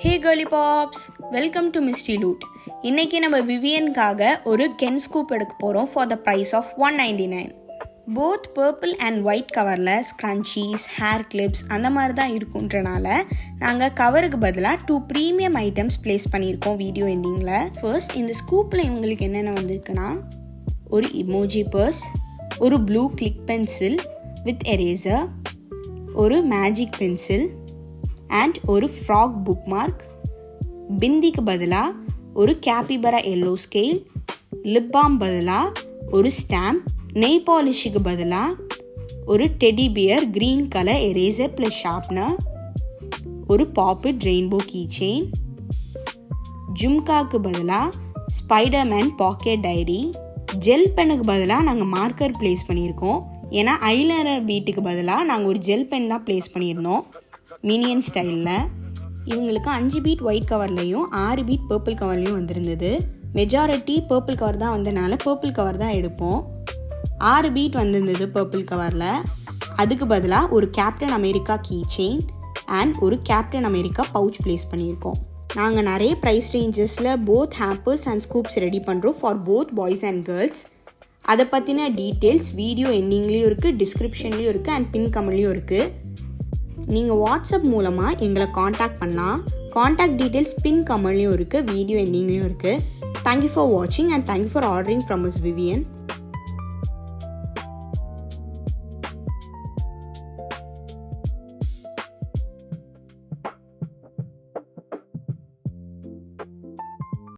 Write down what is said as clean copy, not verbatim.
Hey girly pops, welcome to Mystery Loot. இன்னைக்கு நம்ம விவியனுக்காக ஒரு கென் ஸ்கூப் எடுக்க போகிறோம் for the price of $199. Both purple and white கவரில் scrunchies, hair clips அந்த மாதிரி தான் இருக்குன்றனால நாங்கள் கவருக்கு பதிலாக 2 ப்ரீமியம் ஐட்டம்ஸ் ப்ளேஸ் பண்ணியிருக்கோம் வீடியோ எண்டிங்கில். ஃபர்ஸ்ட் இந்த ஸ்கூப்பில் இவங்களுக்கு என்னென்ன வந்திருக்குன்னா ஒரு இமோஜி பர்ஸ், ஒரு blue click pencil with eraser, ஒரு மேஜிக் பென்சில் அண்ட் ஒரு ஃப்ராக் புக் மார்க், பிந்திக்கு பதிலாக ஒரு கேபிபரா எல்லோ ஸ்கேல், லிப் பாம் பதிலாக ஒரு ஸ்டாம்ப், நெய் பாலிஷுக்கு பதிலாக ஒரு teddy bear green colour eraser plus sharpener, ஒரு பாப்பிட் ரெயின்போ கீ செயின், ஜும்காக்கு பதிலாக ஸ்பைடர்மேன் பாக்கெட் டைரி, ஜெல் பென்னுக்கு பதிலாக நாங்கள் மார்க்கர் ப்ளேஸ் பண்ணியிருக்கோம். ஏன்னா ஐலைனர் பீட்டுக்கு பதிலாக நாங்கள் ஒரு ஜெல் பென் தான் ப்ளேஸ் பண்ணியிருந்தோம் மினியன் ஸ்டைலில். இவங்களுக்கு 5 பீட் ஒயிட் கவர்லேயும் 6 பீட் பர்பிள் கவர்லேயும் வந்திருந்தது. மெஜாரிட்டி பர்பிள் கவர் தான் வந்தனால பர்பிள் கவர் தான் எடுப்போம். 6 பீட் வந்திருந்தது பர்பிள் கவரில். அதுக்கு பதிலாக ஒரு captain America key chain and ஒரு கேப்டன் அமெரிக்கா பவுச் ப்ளேஸ் பண்ணியிருக்கோம். நாங்கள் நிறைய ப்ரைஸ் ரேஞ்சஸில் both hampers and scoops ready பண்ணுறோம் for both boys and girls. அதை பற்றின டீட்டெயில்ஸ் வீடியோ எண்டிங்லேயும் இருக்குது, டிஸ்கிரிப்ஷன்லேயும் இருக்குது அண்ட் பின் கமெண்ட்லேயும் இருக்குது. நீங்கள் வாட்ஸ்அப் மூலமாக எங்களை காண்டாக்ட் பண்ணலாம். காண்டாக்ட் டீட்டெயில்ஸ் பின் கமெண்ட்லேயும் இருக்குது, வீடியோ எண்டிங்லேயும் இருக்குது. தேங்க்யூ ஃபார் வாட்சிங் and thank you for ordering from miss Vivian.